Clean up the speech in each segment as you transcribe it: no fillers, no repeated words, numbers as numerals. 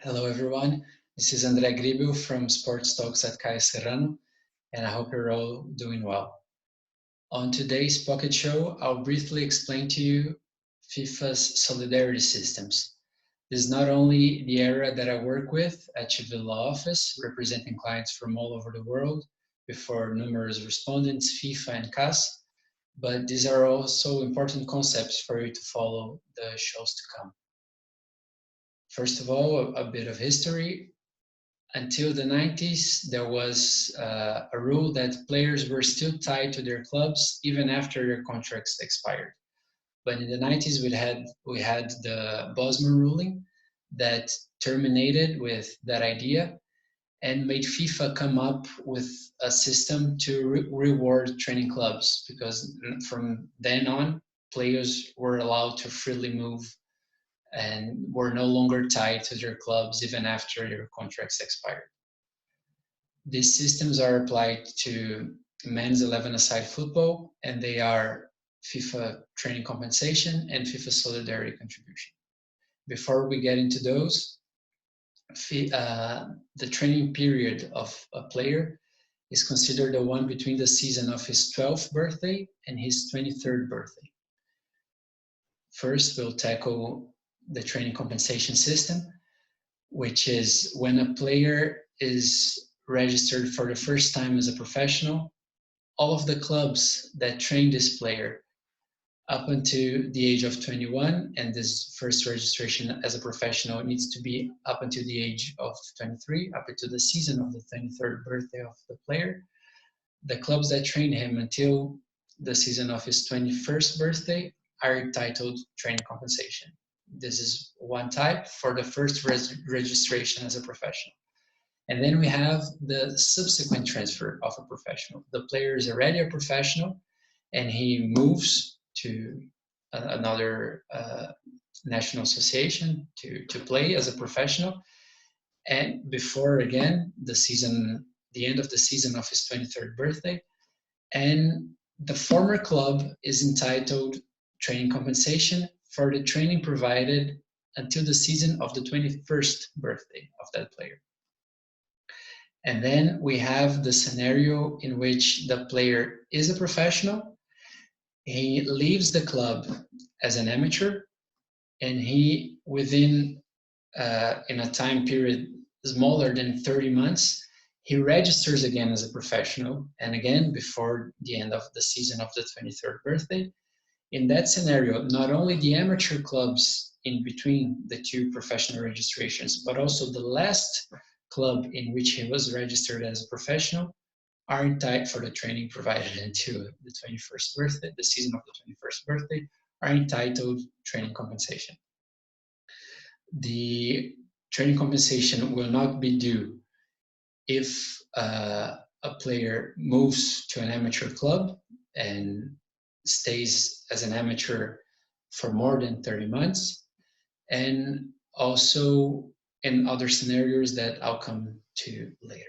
Hello everyone, this is André Gribel from sportstalksatcalleserrano, and I hope you're all doing well. On today's Pocket Show, I'll briefly explain to you FIFA's solidarity systems. This is not only the area that I work with at Civil Law Office, representing clients from all over the world before numerous respondents, FIFA and CAS, but these are also important concepts for you to follow the shows to come. First of all, a bit of history. Until the 90s, there was a rule that players were still tied to their clubs even after their contracts expired. But in the 90s, we had the Bosman ruling that terminated with that idea and made FIFA come up with a system to reward training clubs, because from then on, players were allowed to freely move and were no longer tied to their clubs even after their contracts expired. These systems are applied to men's 11-a-side football, and they are FIFA training compensation and FIFA solidarity contribution. Before we get into those, the training period of a player is considered the one between the season of his 12th birthday and his 23rd birthday. First, we'll tackle the training compensation system, which is when a player is registered for the first time as a professional. All of the clubs that train this player up until the age of 21, and this first registration as a professional needs to be up until the age of 23, up until the season of the 23rd birthday of the player. The clubs that train him until the season of his 21st birthday are entitled training compensation. This is one type for the first registration as a professional. And then we have the subsequent transfer of a professional. The player is already a professional and he moves to another national association to play as a professional. And before, again, the end of the season of his 23rd birthday. And the former club is entitled training compensation for the training provided until the season of the 21st birthday of that player. And then we have the scenario in which the player is a professional, he leaves the club as an amateur, and he, within in a time period smaller than 30 months, he registers again as a professional, and again before the end of the season of the 23rd birthday. In that scenario, not only the amateur clubs in between the two professional registrations, but also the last club in which he was registered as a professional are entitled for the training provided until the 21st birthday, the season of the 21st birthday, are entitled training compensation. The training compensation will not be due if a player moves to an amateur club and stays as an amateur for more than 30 months, and also in other scenarios that I'll come to later.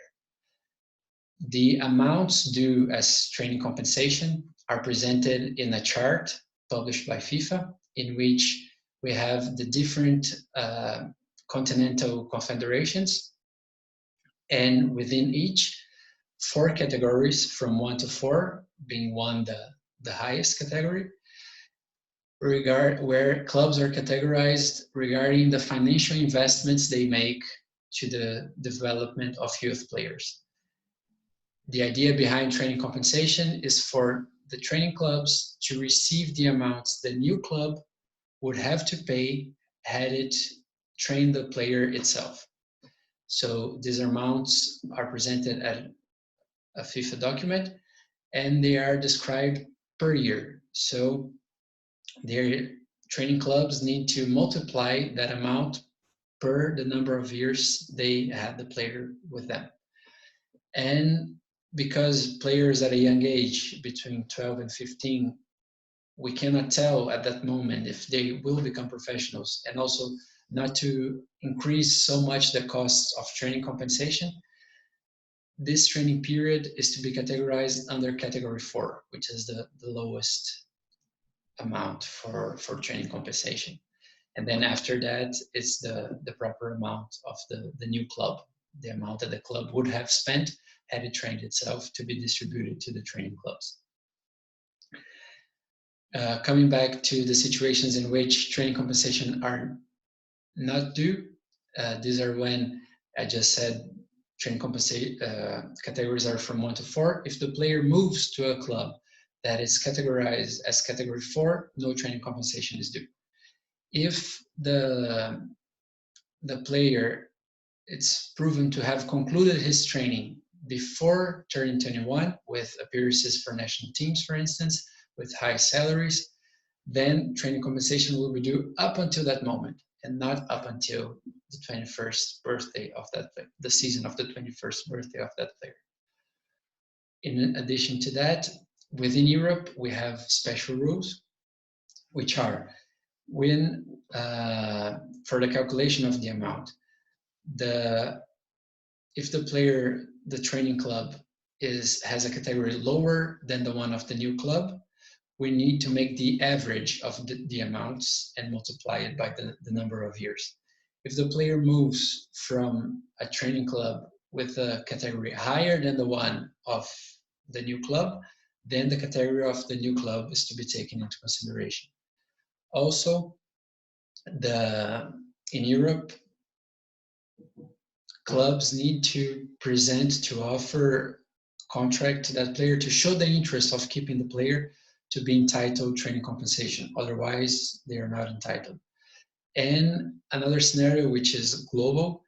The amounts due as training compensation are presented in a chart published by FIFA, in which we have the different continental confederations, and within each, 4 categories from 1 to 4, being 1 the highest category, where clubs are categorized regarding the financial investments they make to the development of youth players. The idea behind training compensation is for the training clubs to receive the amounts the new club would have to pay had it trained the player itself. So these amounts are presented at a FIFA document, and they are described per year. So their training clubs need to multiply that amount per the number of years they had the player with them. And because players at a young age, between 12 and 15, we cannot tell at that moment if they will become professionals, and also not to increase so much the costs of training compensation, this training period is to be categorized under category 4, which is the lowest amount for training compensation. And then after that, it's the proper amount of the new club, the amount that the club would have spent had it trained itself, to be distributed to the training clubs. Coming back to the situations in which training compensation are not due, these are when I just said training compensation categories are from 1 to 4. If the player moves to a club that is categorized as category 4, no training compensation is due. If the player, it's proven to have concluded his training before turning 21 with appearances for national teams, for instance, with high salaries, then training compensation will be due up until that moment, and not up until the 21st birthday of that player, the season of the 21st birthday of that player. In addition to that, within Europe, we have special rules, which are when, for the calculation of the amount, if the player, the training club, has a category lower than the one of the new club, we need to make the average of the amounts and multiply it by the number of years. If the player moves from a training club with a category higher than the one of the new club, then the category of the new club is to be taken into consideration. Also, in Europe, clubs need to present, to offer contract to that player to show the interest of keeping the player to be entitled training compensation. Otherwise, they are not entitled. And another scenario, which is global,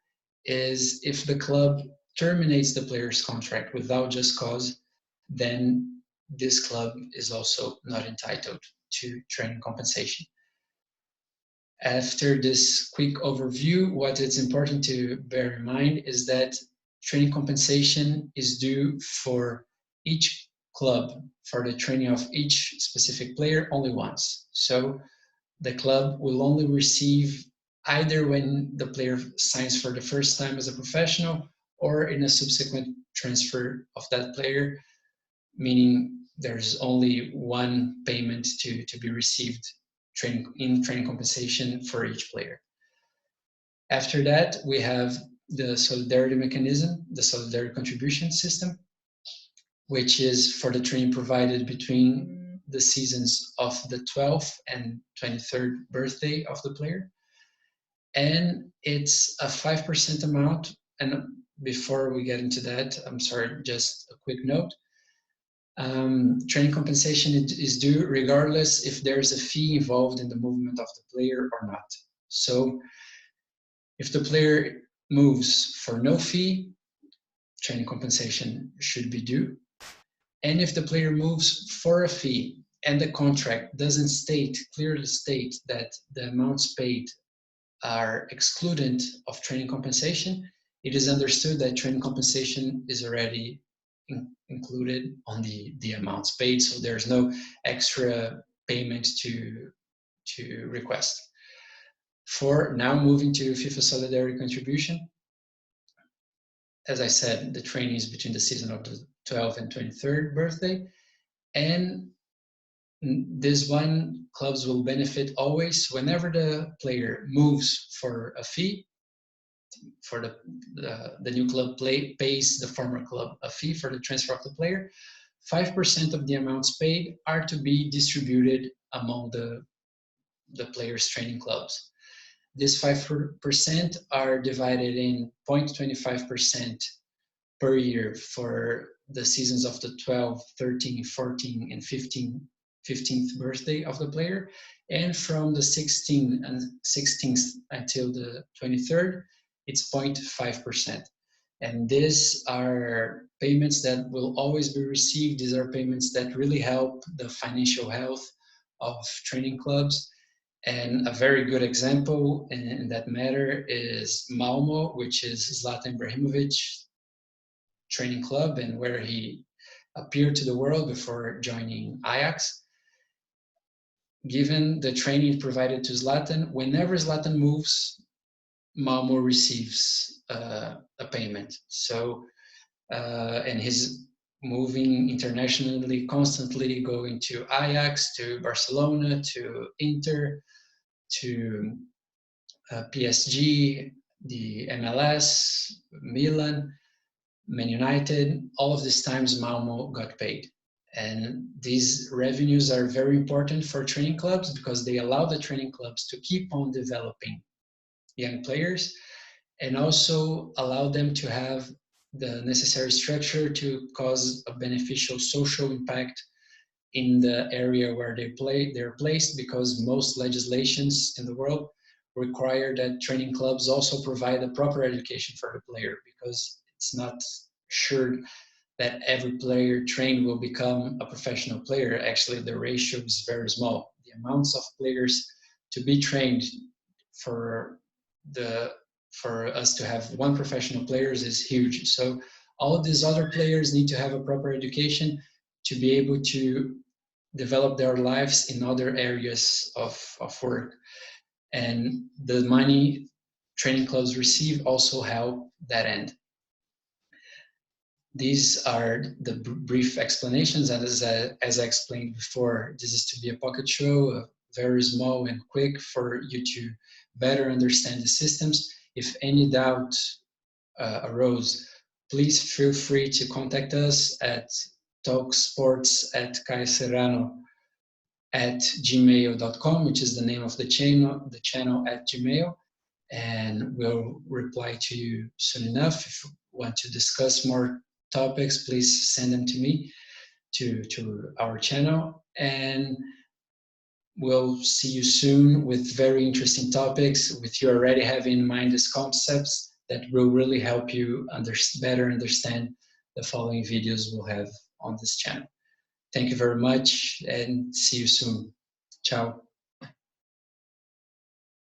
is if the club terminates the player's contract without just cause, then this club is also not entitled to training compensation. After this quick overview, what is important to bear in mind is that training compensation is due for each club for the training of each specific player only once. So the club will only receive either when the player signs for the first time as a professional or in a subsequent transfer of that player, meaning there's only one payment to be received in training compensation for each player. After that, we have the solidarity mechanism, the solidarity contribution system, which is for the training provided between the seasons of the 12th and 23rd birthday of the player. And it's a 5% amount. And before we get into that, I'm sorry, just a quick note. Training compensation is due regardless if there's a fee involved in the movement of the player or not. So if the player moves for no fee, training compensation should be due. And if the player moves for a fee and the contract doesn't clearly state that the amounts paid are excluded of training compensation, it is understood that training compensation is already included on the amounts paid, so there's no extra payment to request. For now, moving to FIFA Solidarity Contribution, as I said, the training is between the season of the 12th and 23rd birthday, and this one, clubs will benefit always whenever the player moves for a fee. For the new club pays the former club a fee for the transfer of the player. 5% of the amounts paid are to be distributed among the players' training clubs. These 5% are divided in 0.25% per year for the seasons of the 12th, 13th, 14th, and 15th birthday of the player, and from the 16th until the 23rd, it's 0.5%. And these are payments that will always be received. These are payments that really help the financial health of training clubs. And a very good example in that matter is Malmo, which is Zlatan Ibrahimovic's training club and where he appeared to the world before joining Ajax. Given the training provided to Zlatan, whenever Zlatan moves, Malmo receives a payment. So, and he's moving internationally, constantly going to Ajax, to Barcelona, to Inter, to PSG, the MLS, Milan, Man United, all of these times Malmo got paid. And these revenues are very important for training clubs because they allow the training clubs to keep on developing young players and also allow them to have the necessary structure to cause a beneficial social impact in the area where they're placed, because most legislations in the world require that training clubs also provide a proper education for the player, because it's not sure that every player trained will become a professional player. Actually, the ratio is very small. The amounts of players to be trained for for us to have one professional players is huge. So all of these other players need to have a proper education to be able to develop their lives in other areas of work. And the money training clubs receive also help that end. These are the brief explanations, and as I explained before, this is to be a pocket show, very small and quick for you to better understand the systems. If any doubt arose, please feel free to contact us at talksportsatcalleserrano@gmail.com, which is the name of the channel at Gmail, and we'll reply to you soon enough. If you want to discuss more topics, please send them to me, to our channel, and we'll see you soon with very interesting topics, with you already having in mind these concepts that will really help you better understand the following videos we'll have on this channel. Thank you very much and see you soon. Ciao.